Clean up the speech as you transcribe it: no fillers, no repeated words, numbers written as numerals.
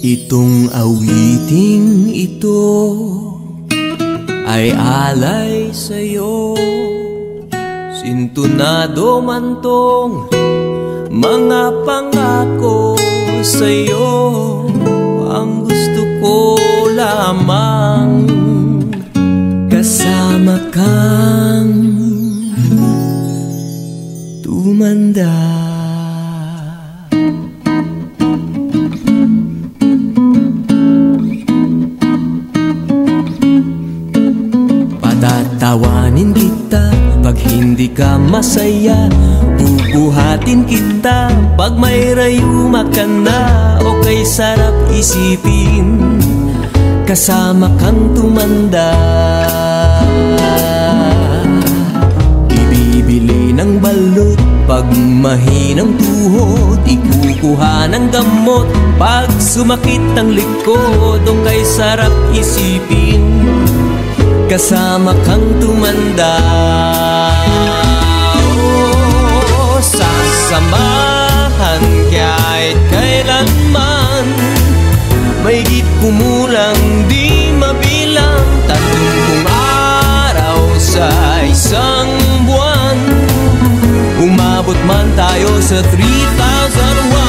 Itong awiting ito ay alay sa'yo. Sintunado man tong mga pangako sa'yo. Ang gusto ko lamang kasama kang tumanda. Patatawanin kita pag hindi ka masaya. Bubuhatin kita pag may rayuma ka na. O kay sarap isipin kasama kang tumanda. Ibibili ng balot pag mahinang tuhod. Ikukuha ng gamot pag sumakit ang likod. O kay sarap isipin kasama kang tumanda. Oh, sasamahan kahit kailanman. Mahigit kumulang di mabilang 30 araw sa isang buwan. Umabot man tayo sa 3,001.